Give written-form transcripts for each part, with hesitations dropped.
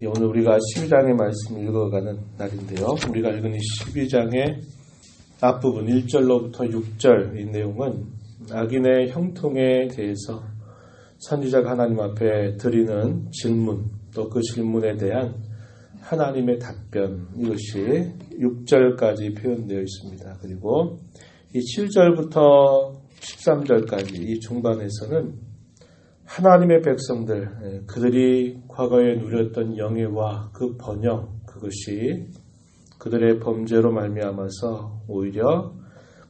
오늘 우리가 12장의 말씀을 읽어가는 날인데요. 우리가 읽은 이 12장의 앞부분 1절로부터 6절 이 내용은 악인의 형통에 대해서 선지자가 하나님 앞에 드리는 질문, 또 그 질문에 대한 하나님의 답변, 이것이 6절까지 표현되어 있습니다. 그리고 이 7절부터 13절까지 이 중반에서는 하나님의 백성들, 그들이 과거에 누렸던 영예와 그 번영, 그것이 그들의 범죄로 말미암아서 오히려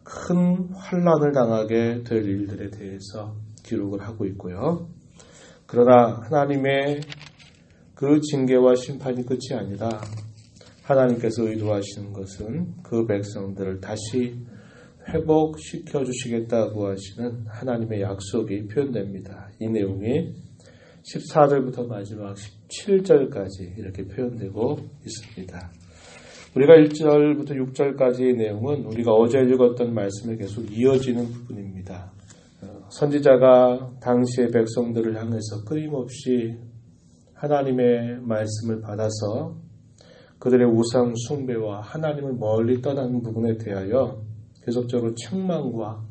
큰 환난을 당하게 될 일들에 대해서 기록을 하고 있고요. 그러나 하나님의 그 징계와 심판이 끝이 아니라 하나님께서 의도하시는 것은 그 백성들을 다시 회복시켜 주시겠다고 하시는 하나님의 약속이 표현됩니다. 이 내용이 14절부터 마지막 17절까지 이렇게 표현되고 있습니다. 우리가 1절부터 6절까지의 내용은 우리가 어제 읽었던 말씀에 계속 이어지는 부분입니다. 선지자가 당시의 백성들을 향해서 끊임없이 하나님의 말씀을 받아서 그들의 우상 숭배와 하나님을 멀리 떠나는 부분에 대하여 계속적으로 책망과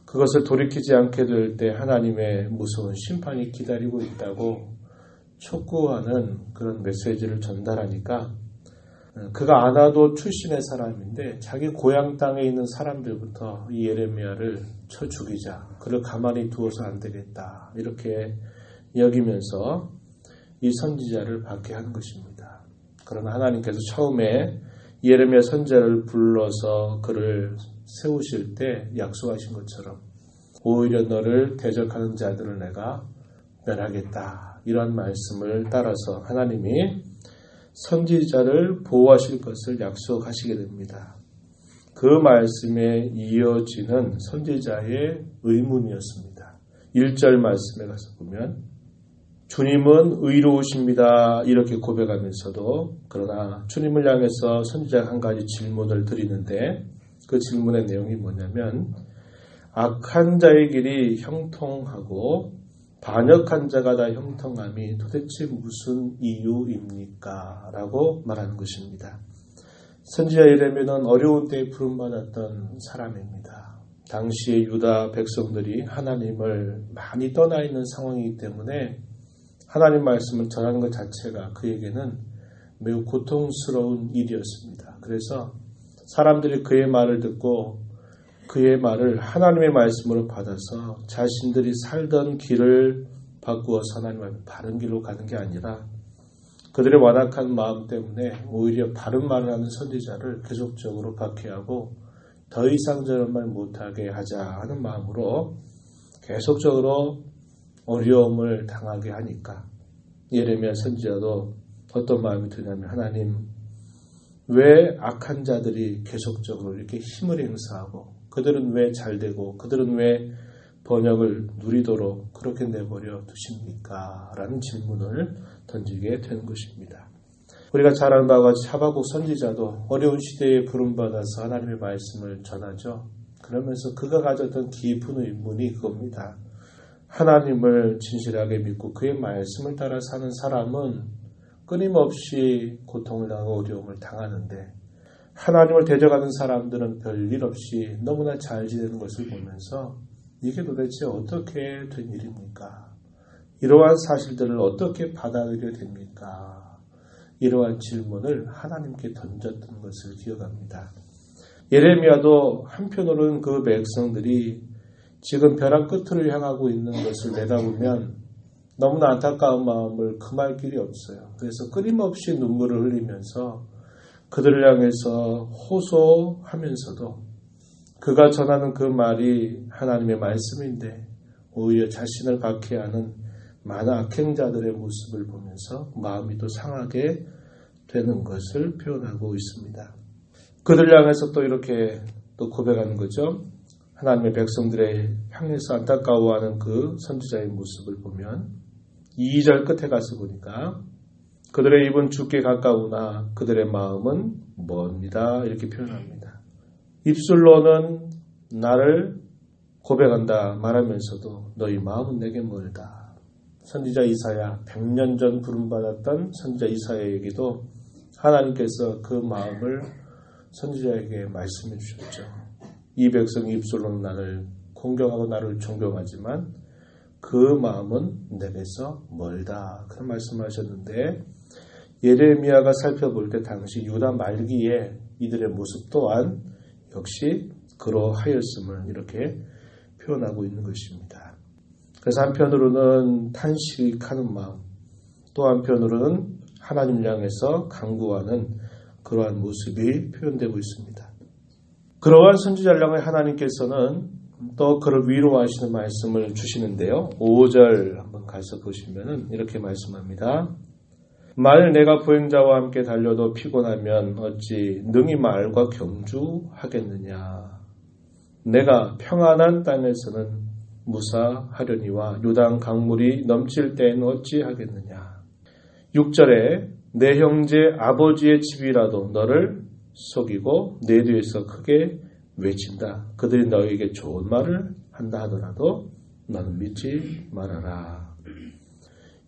그것을 돌이키지 않게 될 때 하나님의 무서운 심판이 기다리고 있다고 촉구하는 그런 메시지를 전달하니까 그가 아나도 출신의 사람인데 자기 고향 땅에 있는 사람들부터 이 예레미야를 쳐 죽이자, 그를 가만히 두어서 안 되겠다, 이렇게 여기면서 이 선지자를 받게 한 것입니다. 그러나 하나님께서 처음에 예레미야 선지자를 불러서 그를 세우실 때 약속하신 것처럼 오히려 너를 대적하는 자들을 내가 멸하겠다, 이런 말씀을 따라서 하나님이 선지자를 보호하실 것을 약속하시게 됩니다. 그 말씀에 이어지는 선지자의 의문이었습니다. 1절 말씀에 가서 보면 주님은 의로우십니다, 이렇게 고백하면서도 그러나 주님을 향해서 선지자가 한 가지 질문을 드리는데 그 질문의 내용이 뭐냐면 악한 자의 길이 형통하고 반역한 자가 다 형통함이 도대체 무슨 이유입니까? 라고 말하는 것입니다. 선지자 예레미야는 어려운 때에 부름받았던 사람입니다. 당시의 유다 백성들이 하나님을 많이 떠나 있는 상황이기 때문에 하나님 말씀을 전하는 것 자체가 그에게는 매우 고통스러운 일이었습니다. 그래서 사람들이 그의 말을 듣고 그의 말을 하나님의 말씀으로 받아서 자신들이 살던 길을 바꾸어서 하나님 앞에 바른 길로 가는 게 아니라 그들의 완악한 마음 때문에 오히려 바른 말을 하는 선지자를 계속적으로 박해하고 더 이상 저런 말 못하게 하자 하는 마음으로 계속적으로 어려움을 당하게 하니까 예레미야 선지자도 어떤 마음이 드냐면 하나님, 왜 악한 자들이 계속적으로 이렇게 힘을 행사하고 그들은 왜 잘되고 그들은 왜 번역을 누리도록 그렇게 내버려 두십니까? 라는 질문을 던지게 되는 것입니다. 우리가 잘 아는 바와 같이 하박국 선지자도 어려운 시대에 부름받아서 하나님의 말씀을 전하죠. 그러면서 그가 가졌던 깊은 의문이 그겁니다. 하나님을 진실하게 믿고 그의 말씀을 따라 사는 사람은 끊임없이 고통을 당하고 어려움을 당하는데 하나님을 대적하는 사람들은 별일 없이 너무나 잘 지내는 것을 보면서 이게 도대체 어떻게 된 일입니까? 이러한 사실들을 어떻게 받아들여야 됩니까? 이러한 질문을 하나님께 던졌던 것을 기억합니다. 예레미야도 한편으로는 그 백성들이 지금 벼랑 끝을 향하고 있는 것을 내다보면 너무나 안타까운 마음을 금할 길이 없어요. 그래서 끊임없이 눈물을 흘리면서 그들을 향해서 호소하면서도 그가 전하는 그 말이 하나님의 말씀인데 오히려 자신을 박해하는 많은 악행자들의 모습을 보면서 마음이 또 상하게 되는 것을 표현하고 있습니다. 그들을 향해서 또 이렇게 또 고백하는 거죠. 하나님의 백성들의 향해서 안타까워하는 그 선지자의 모습을 보면 2절 끝에 가서 보니까 그들의 입은 죽게 가까우나 그들의 마음은 멉니다, 이렇게 표현합니다. 입술로는 나를 고백한다 말하면서도 너희 마음은 내게 멀다. 선지자 이사야, 100년 전 부름받았던 선지자 이사야에게도 하나님께서 그 마음을 선지자에게 말씀해 주셨죠. 이 백성이 입술로는 나를 공경하고 나를 존경하지만 그 마음은 내게서 멀다. 그런 말씀을 하셨는데 예레미야가 살펴볼 때 당시 유다 말기에 이들의 모습 또한 역시 그러하였음을 이렇게 표현하고 있는 것입니다. 그래서 한편으로는 탄식하는 마음, 또 한편으로는 하나님을 향해서 간구하는 그러한 모습이 표현되고 있습니다. 그러한 선지자를 향해 하나님께서는 또 그를 위로하시는 말씀을 주시는데요. 5절 한번 가서 보시면 이렇게 말씀합니다. 만일 내가 보행자와 함께 달려도 피곤하면 어찌 능히 말과 경주하겠느냐. 내가 평안한 땅에서는 무사하려니와 요단 강물이 넘칠 때에는 어찌하겠느냐. 6절에 내 형제 아버지의 집이라도 너를 속이고 내 뒤에서 크게 외친다. 그들이 너에게 좋은 말을 한다 하더라도 너는 믿지 말아라.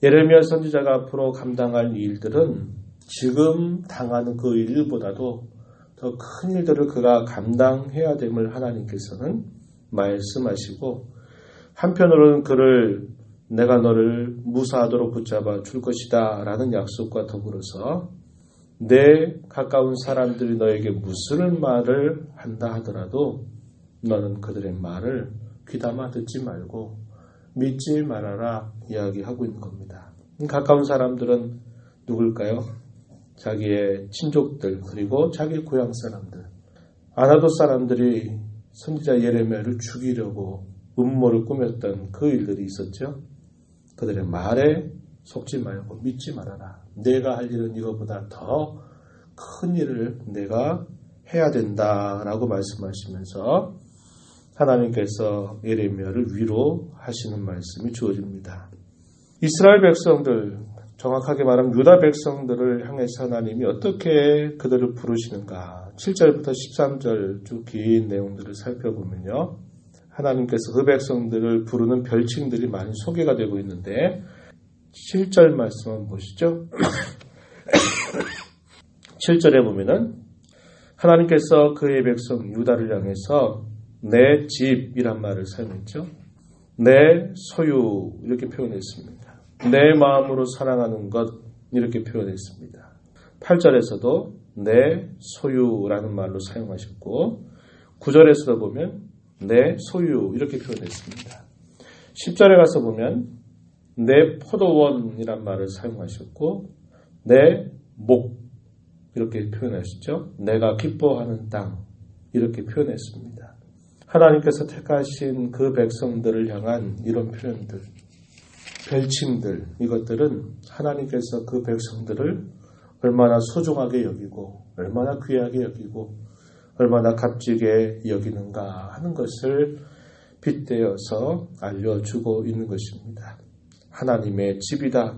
예레미야 선지자가 앞으로 감당할 일들은 지금 당하는 그 일보다도 더 큰 일들을 그가 감당해야 됨을 하나님께서는 말씀하시고 한편으로는 그를 내가 너를 무사하도록 붙잡아 줄 것이다 라는 약속과 더불어서 내 가까운 사람들이 너에게 무슨 말을 한다 하더라도 너는 그들의 말을 귀담아 듣지 말고 믿지 말아라 이야기하고 있는 겁니다. 가까운 사람들은 누굴까요? 자기의 친족들 그리고 자기 고향 사람들. 아나도 사람들이 선지자 예레미야를 죽이려고 음모를 꾸몄던 그 일들이 있었죠. 그들의 말에 속지 말고 믿지 말아라. 내가 할 일은 이거보다 더 큰 일을 내가 해야 된다라고 말씀하시면서 하나님께서 예레미야를 위로하시는 말씀이 주어집니다. 이스라엘 백성들, 정확하게 말하면 유다 백성들을 향해서 하나님이 어떻게 그들을 부르시는가. 7절부터 13절 쭉 긴 내용들을 살펴보면요. 하나님께서 그 백성들을 부르는 별칭들이 많이 소개가 되고 있는데 7절 말씀 한번 보시죠. 7절에 보면은 하나님께서 그의 백성 유다를 향해서 내 집이란 말을 사용했죠. 내 소유 이렇게 표현했습니다. 내 마음으로 사랑하는 것 이렇게 표현했습니다. 8절에서도 내 소유라는 말로 사용하셨고 9절에서도 보면 내 소유 이렇게 표현했습니다. 10절에 가서 보면 내 포도원이란 말을 사용하셨고 내 목 이렇게 표현하셨죠. 내가 기뻐하는 땅 이렇게 표현했습니다. 하나님께서 택하신 그 백성들을 향한 이런 표현들, 별칭들 이것들은 하나님께서 그 백성들을 얼마나 소중하게 여기고 얼마나 귀하게 여기고 얼마나 값지게 여기는가 하는 것을 빗대어서 알려주고 있는 것입니다. 하나님의 집이다.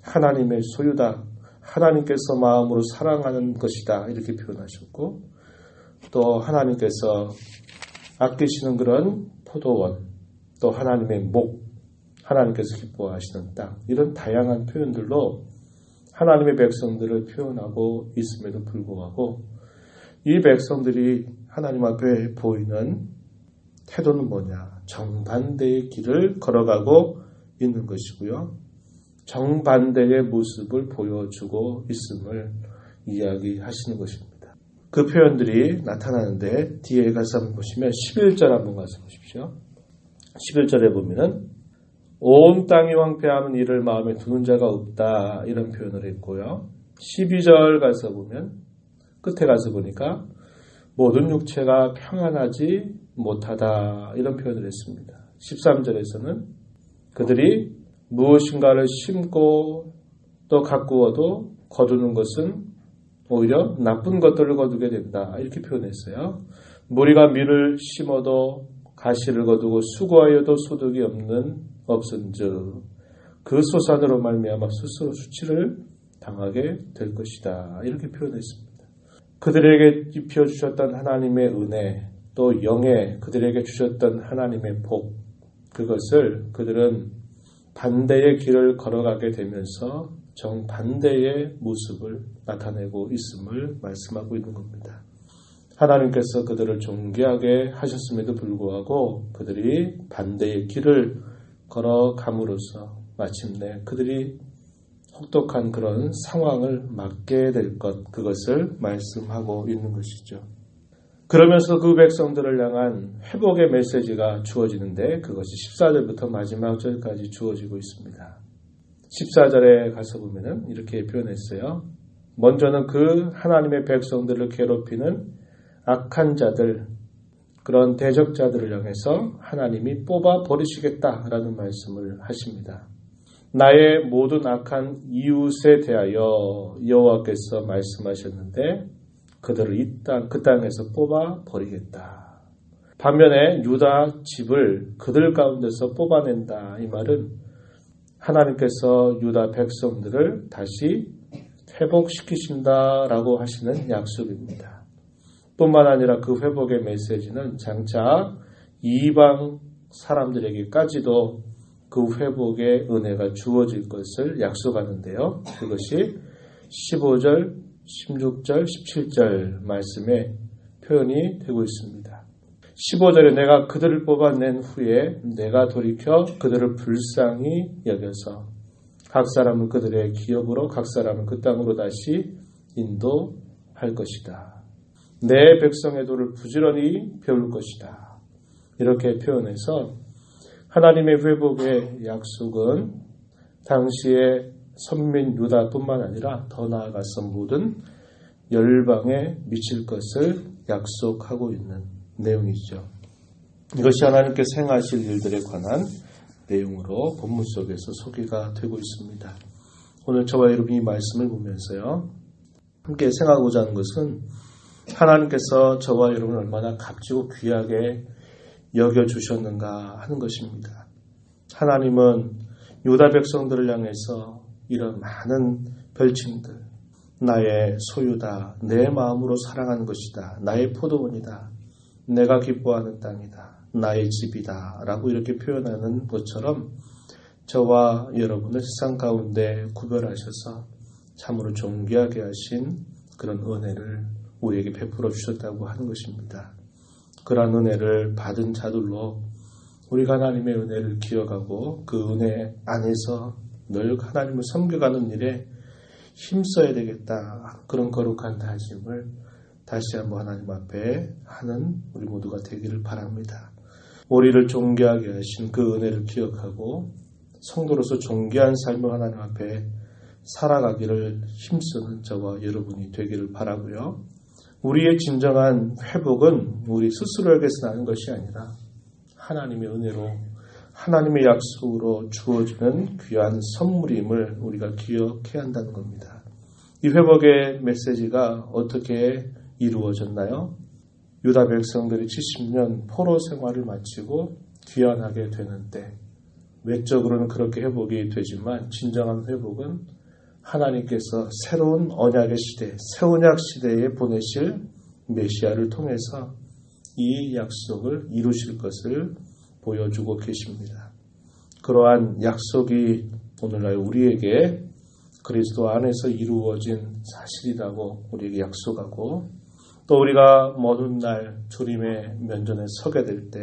하나님의 소유다. 하나님께서 마음으로 사랑하는 것이다. 이렇게 표현하셨고 또 하나님께서 아끼시는 그런 포도원 또 하나님의 목 하나님께서 기뻐하시는 땅 이런 다양한 표현들로 하나님의 백성들을 표현하고 있음에도 불구하고 이 백성들이 하나님 앞에 보이는 태도는 뭐냐? 정반대의 길을 걸어가고 있는 것이고요. 정반대의 모습을 보여주고 있음을 이야기하시는 것입니다. 그 표현들이 나타나는데 뒤에 가서 한번 보시면 11절 한번 가서 보십시오. 11절에 보면은 온 땅이 황폐함은 이를 마음에 두는 자가 없다 이런 표현을 했고요. 12절 가서 보면 끝에 가서 보니까 모든 육체가 평안하지 못하다 이런 표현을 했습니다. 13절에서는 그들이 무엇인가를 심고 또 가꾸어도 거두는 것은 오히려 나쁜 것들을 거두게 된다 이렇게 표현했어요. 무리가 밀을 심어도 가시를 거두고 수고하여도 소득이 없은즉 그 소산으로 말미암아 스스로 수치를 당하게 될 것이다 이렇게 표현했습니다. 그들에게 입혀주셨던 하나님의 은혜 또 영에 그들에게 주셨던 하나님의 복 그것을 그들은 반대의 길을 걸어가게 되면서 정반대의 모습을 나타내고 있음을 말씀하고 있는 겁니다. 하나님께서 그들을 존귀하게 하셨음에도 불구하고 그들이 반대의 길을 걸어감으로써 마침내 그들이 혹독한 그런 상황을 맞게 될 것, 그것을 말씀하고 있는 것이죠. 그러면서 그 백성들을 향한 회복의 메시지가 주어지는데 그것이 14절부터 마지막 절까지 주어지고 있습니다. 14절에 가서 보면은 이렇게 표현했어요. 먼저는 그 하나님의 백성들을 괴롭히는 악한 자들, 그런 대적자들을 향해서 하나님이 뽑아 버리시겠다라는 말씀을 하십니다. 나의 모든 악한 이웃에 대하여 여호와께서 말씀하셨는데 그들을 그 땅에서 뽑아 버리겠다. 반면에 유다 집을 그들 가운데서 뽑아낸다. 이 말은 하나님께서 유다 백성들을 다시 회복시키신다라고 하시는 약속입니다. 뿐만 아니라 그 회복의 메시지는 장차 이방 사람들에게까지도 그 회복의 은혜가 주어질 것을 약속하는데요. 그것이 15절, 16절, 17절 말씀에 표현이 되고 있습니다. 15절에 내가 그들을 뽑아낸 후에 내가 돌이켜 그들을 불쌍히 여겨서 각 사람은 그들의 기업으로 각 사람은 그 땅으로 다시 인도할 것이다. 내 백성의 도를 부지런히 배울 것이다. 이렇게 표현해서 하나님의 회복의 약속은 당시의 선민 유다뿐만 아니라 더 나아가서 모든 열방에 미칠 것을 약속하고 있는 내용이죠. 이것이 하나님께서 행하실 일들에 관한 내용으로 본문 속에서 소개가 되고 있습니다. 오늘 저와 여러분이 이 말씀을 보면서요, 함께 생각하고자 하는 것은 하나님께서 저와 여러분을 얼마나 값지고 귀하게 여겨주셨는가 하는 것입니다. 하나님은 유다 백성들을 향해서 이런 많은 별칭들, 나의 소유다, 내 마음으로 사랑하는 것이다, 나의 포도원이다, 내가 기뻐하는 땅이다, 나의 집이다 라고 이렇게 표현하는 것처럼 저와 여러분을 세상 가운데 구별하셔서 참으로 존귀하게 하신 그런 은혜를 우리에게 베풀어 주셨다고 하는 것입니다. 그러한 은혜를 받은 자들로 우리가 하나님의 은혜를 기억하고 그 은혜 안에서 늘 하나님을 섬겨가는 일에 힘써야 되겠다. 그런 거룩한 다짐을 다시 한번 하나님 앞에 하는 우리 모두가 되기를 바랍니다. 우리를 존귀하게 하신 그 은혜를 기억하고 성도로서 존귀한 삶을 하나님 앞에 살아가기를 힘쓰는 저와 여러분이 되기를 바라고요. 우리의 진정한 회복은 우리 스스로에게서 나는 것이 아니라 하나님의 은혜로 하나님의 약속으로 주어지는 귀한 선물임을 우리가 기억해야 한다는 겁니다. 이 회복의 메시지가 어떻게 이루어졌나요? 유다 백성들이 70년 포로 생활을 마치고 귀환하게 되는데 외적으로는 그렇게 회복이 되지만 진정한 회복은 하나님께서 새로운 언약의 시대, 새 언약 시대에 보내실 메시아를 통해서 이 약속을 이루실 것을 보여주고 계십니다. 그러한 약속이 오늘날 우리에게 그리스도 안에서 이루어진 사실이라고 우리에게 약속하고 또 우리가 먼 훗날 주님의 면전에 서게 될 때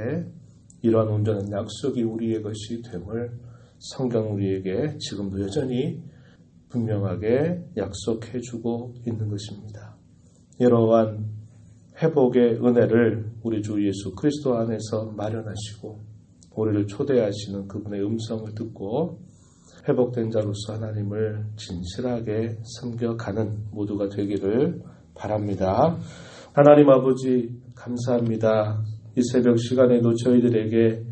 이러한 온전한 약속이 우리의 것이 됨을 성경 우리에게 지금도 여전히 분명하게 약속해주고 있는 것입니다. 이러한 회복의 은혜를 우리 주 예수 그리스도 안에서 마련하시고 우리를 초대하시는 그분의 음성을 듣고 회복된 자로서 하나님을 진실하게 섬겨가는 모두가 되기를 바랍니다. 하나님 아버지 감사합니다. 이 새벽 시간에도 저희들에게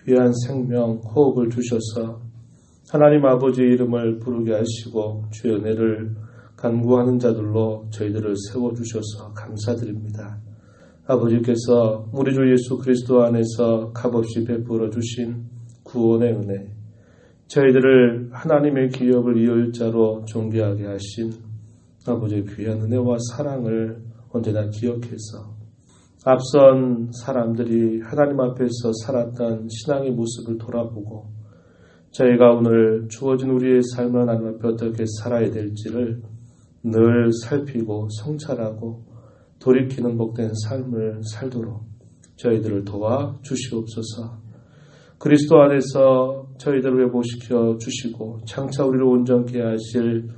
귀한 생명, 호흡을 주셔서 하나님 아버지의 이름을 부르게 하시고 주의 은혜를 간구하는 자들로 저희들을 세워주셔서 감사드립니다. 아버지께서 우리 주 예수 그리스도 안에서 값없이 베풀어 주신 구원의 은혜, 저희들을 하나님의 기업을 이을 자로 존귀하게 하신 아버지의 귀한 은혜와 사랑을 언제나 기억해서 앞선 사람들이 하나님 앞에서 살았던 신앙의 모습을 돌아보고 저희가 오늘 주어진 우리의 삶을 하나님 앞에 어떻게 살아야 될지를 늘 살피고 성찰하고 돌이키는 복된 삶을 살도록 저희들을 도와 주시옵소서. 그리스도 안에서 저희들을 회복시켜 주시고 장차 우리를 온전케 하실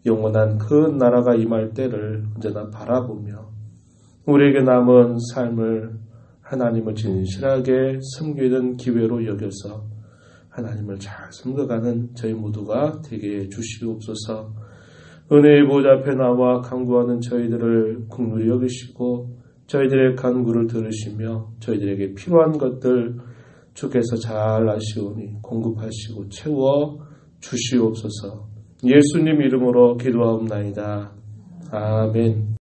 영원한 그 나라가 임할 때를 언제나 바라보며 우리에게 남은 삶을 하나님을 진실하게 섬기는 기회로 여겨서 하나님을 잘 섬겨가는 저희 모두가 되게 해 주시옵소서. 은혜의 보좌 앞에 나와 간구하는 저희들을 긍휼히 여기시고 저희들의 간구를 들으시며 저희들에게 필요한 것들 주께서 잘 아시오니 공급하시고 채워 주시옵소서. 예수님 이름으로 기도하옵나이다. 아멘.